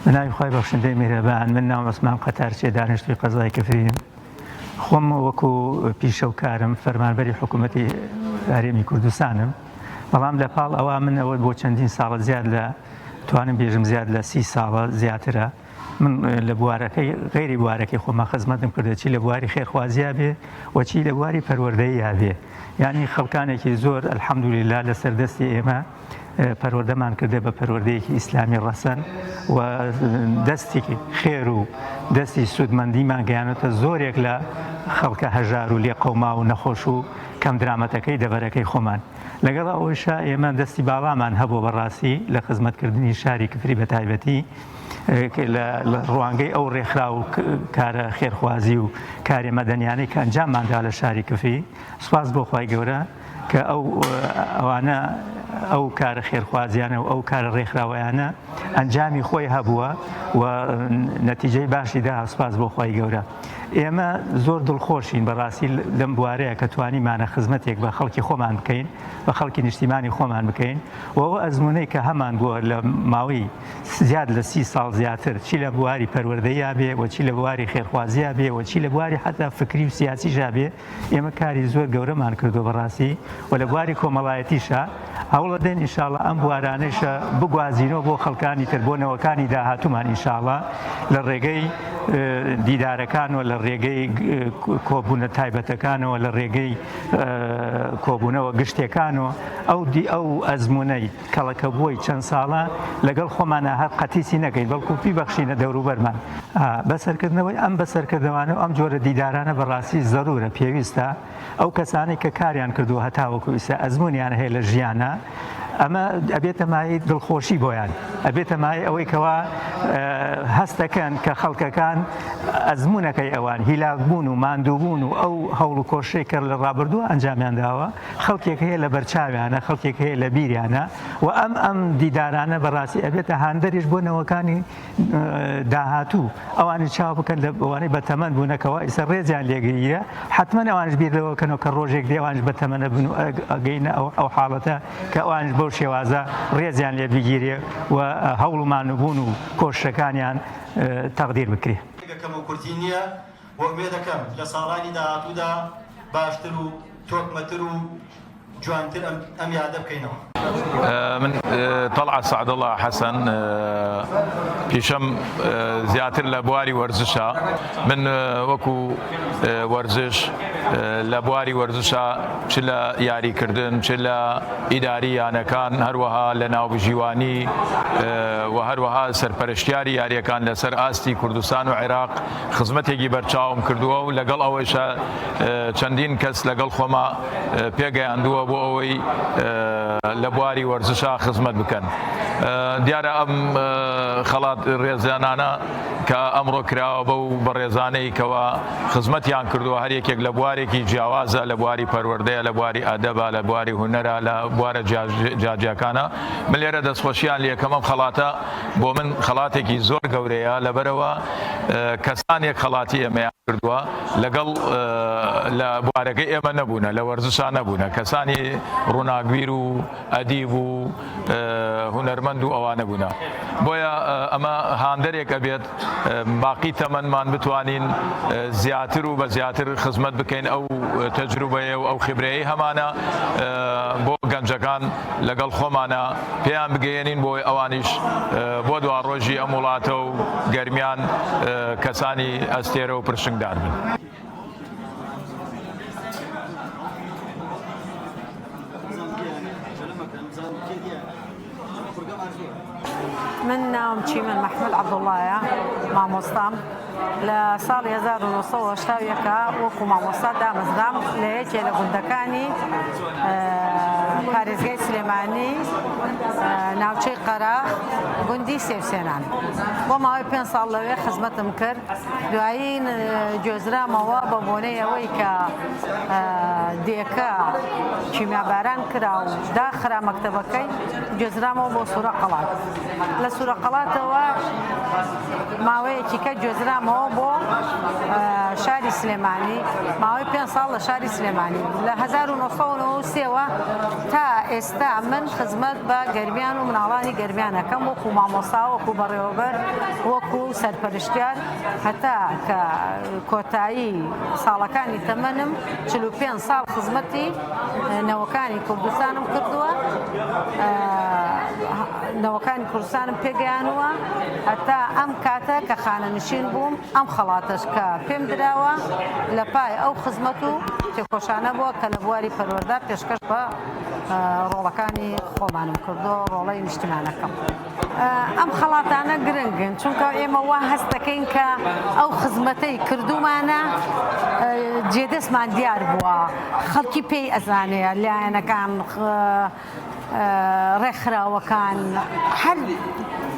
بناوی خۆی بەخشندەی میهرەبان من ناوم عوسمان قەتارچێ دانیشتووی قەزای کەفریم خۆم وەکو پیشەوکارم فەرمانبەری حکوومەتی هەرێمی کوردستانم بەڵام لە پاڵ ئەوە من ئەوە بۆ چەندین ساڵە زیاد لە توانم بێژم زیاد لە 30 ساڵە زیاترە من لە بوارەکەی غیری بوارەکەی خۆما خزمەتم کردێت چی لە بواری خێرخوازیە بێ وەچی لە بواری پەروەردەییا بێ یعنی خەڵکانێکی زۆر الحەمدولیلا لە سەردەستی ئێمە پەروەردەمان کردێ بە پەروەردەیەکی ئیسلامی ڕەسەن و دەستی خێر و دەستی سوودمەندیمان گەیانێتە زۆرێک لە خەڵکە هەژار و لێ قەوما و نەخۆش و کەم درامەتەکەی دەبەرەکەی خۆمان لەگەڵ ئەوەشە ئێمە دەستی باڵامان هەبوو بەڕاستی لە خزمەتکردنی شاری کفری بە تایبەتی لە ڕوانگەی ئەو ڕێکخرا و کارە خێرخوازی و کاری مەدەنیانەی کە ئەنجامماندا لە شاری کفری سوپاس بۆ خوای گەورە کە ئەوانە ئەو کارە خێرخوازیانە و ئەو کارە ڕێکخراوەیانە ئەنجامی خۆی هەبووە و نەتیجەی باشی دا سوپاس بۆ خوای گەورە ئێمە زۆر دڵخۆشین بەڕاستی لەم بوارەیە کە توانیمانە خزمەتێک بە خەڵکی خۆمان بکەین بە خەڵکی نیشتیمانی خۆمان بکەین و ئەوە ئەزمونەی کە هەمان بووە لە ماوەی زیاد لە 30 ساڵ زیاتر چی لە بواری پەروەردەییا بێ و چی لە بواری خێرخوازیە بێ و چی لە بواری حتا فکری و سیاسیژا بێ ئێمە کاری زۆر گەورەمان کردو بەڕاستی و لە بواری کۆمەڵایەتیشە هەوڵە دێن ئینشاڵڵا ئەم بوارانەیشە بگوازینەوە بۆ خەڵکانی تر بۆ نەوەکانی داهاتوومان ئینشاڵڵا لە ڕێگەی دیدارەکان و لە ڕێگەی کۆبوونە تایبەتەکانەوە لە ڕێگەی کۆبوونەوە گشتەکانەوە ئەو ئەزمونەی کەڵەکە بۆی چەند ساڵە لەگەڵ خۆمانە هەر قەتیسی نەکەین بەڵکو پیبەخشینە دەوروبەرمان بەسەرکردنەوەی ئەم بەسەرکردەوانە ئەم جۆرە دیدارانە بەڕاستی زەرورە پێویستە ئەو کەسانی کە کاریان کردو هەتاوەکو ئیسا ئەزمونیان هەیە لە ژیانە ئەمە ئەبێتە مای دڵخۆشی بۆیان ئەبێتە مای ئەوەی کەوا هەستەکەن کە خەڵکەکان ئەزمونونەکەی ئەوان هیلاکبوون و ماندووبوون و ئەو هەوڵ و کۆشەی کرد لە ڕابردووە ئەنجامیان داوە خەڵکێک هەیە لە بەرچاویانە خەڵکێک هەیە لە بیریانە و ئەم دیدارانە بەڕاستی ئەبێتە هاندەریش بۆ نەوەکانی داهاتوو ئەوانی چاو بکەن لە ئەوانەی بەتەمەەن بوونەکەەوە ئیسە ڕێزیان لێگریە حتمما ئەوانش بیرەوەکەنەوە کە ڕۆژێک دێوانش بەتەمەنە بن و ئەگەینە ئەو حاڵەتە کە ئەوانش بەو شێوازە ڕێزیان لێ بگیرێ و هەوڵمانبوون و کۆشەکانیان تەقدیر بکرێ کەم و کورتی نییە و ئومێدەکەم لە ساڵانی داهاتوودا باشتر و تۆکمەتر و جوانتر ئەم یادە بکەینەوە. من طلعت سعد الله حسن پیشم زیاتر لە بواری وەرزشە من وەکو وەرزش لە بواری وەرزشە چ لە یاریکردن چ لە ئیداریانەکان هەروەها لە ناوبژیوانی و هەروەها سەرپەرشتیاری یاریەکان لەسەر ئاستی کوردستان و عێراق خزمەتێکی بەرچاوم کردووە و لەگەڵ ئەوەیشە چەندین کەس لەگەڵ خۆما پێگەیاندووە بۆ ئەوەی لە بواری وەرزشە خزمەت بکەن دیارە ئەم خەڵات ڕێزانانە کە ئەمڕۆ کراوە بەو بەڕێزانەی کەوا خزمەتیان کردووە هەر یەکێک لە بوارێکی جیاوازە لە بواری پەروەردەیە لە بواری ئەدەبە لە بواری هونەرە لە بوارە جاجیەکانە من لێرە دەستخۆشییان لێکەم ئەم خەڵاتە بۆ من خەڵاتێکی زۆر گەورەیە لەبەرەوە کەسانێک خەڵاتی ئێمەیان کردووە لەگەڵ لە بوارەکەی ئێمە نەبوونە لە وەرزشان نەبوونە کەسانی ڕووناگیر و ئەدیب و هونەرمەند و ئەوانە بوونە بۆیە ئەمە هاندەرێکە بێت باقی تەمەنمان بتوانین زیاتر و بە زیاتر خزمەت بکەین ئەو تەجروبەیە و ئەو خبرەیە هەمانە بۆ گەنجەکان لەگەڵ خۆمانە پێیان بگەێنین بۆی ئەوانیش بۆ دوا ڕۆژی ئەم وڵاتە و گەرمیان کەسانی ئەستێرە و پرشنگدار بن. من ناوم چیمن محمود عەبدوڵڵایە مامۆستام لە ساڵی 1970 وەکو مامۆستا دامەزرام لە یەکێ لە گوندەکانی پارێزگای سلێمانی ناوچەی قەراغ گوندی سێوسێنان بۆ ماوەی 5 ساڵ لەوێ خزمەتم کرد دوایی گوێزرامەوە بە بۆنەی ئەوەی کە دێکە کیمیاباران کرا و داخرا مەکتەبەکەی گوێزرامەوە بۆ سوورە قەڵات لە سوورە قەڵاتەوە ماوەیەکی کە گوێزرامەوە بۆ شاری سلێمانی ماوەی 5 ساڵ لە شاری سلێمانی لە 1993 تا ئێستا من خزمەت بە گەرمیان و مناڵانی گەرمیانەکەم وەکو مامۆستا وەکو بەڕێوەبەر وەکو سەرپەرشتیار هەتا کە کۆتایی ساڵەکانی تەمەنم 45 ساڵ خزمەتی نەوەکانی کوردستانم کردووە نەوەکانی کوردستانم پێگەیانوە هەتا ئەم کاتە کە خانەنشین بووم ئەم خەڵاتەش کە پێم دراوە لە پای ئەو خزمەت و تێکۆشانە بووە کە لە بواری پەروەردە پێشکەش بە ڕۆڵەکانی خۆمانم کردو ڕۆڵەی نیشتمانەکەم ئەم خەڵاتانە گرنگن چونکە ئێمە وا هەست دەکەین کە ئەو خزمەتەی کردومانە جێدەستمان دیار بووە خەڵکی پێی ئەزانەیە لایەنەکان ڕێکخراوەکان هەر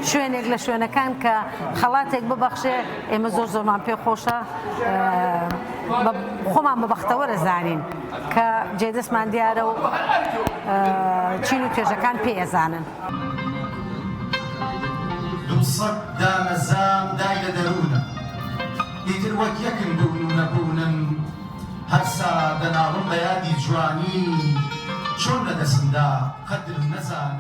شوێنێک لە شوێنەکان کە خەڵاتێک ببەخشێ ئێمە زۆر زۆرمان پێ خۆشە خۆمان بەبەختەوە دەزانین کە جێدەستمان دیارە و چین و توێژەکان پێی ئەزانن. دووسەد دامەزام دای لە دەروونە ئیتر وەک یەکن بوون و نەبوونم هەرسا دەناڵم بە یادی جوانی چۆن لە دەستمدا قەدر نەزانی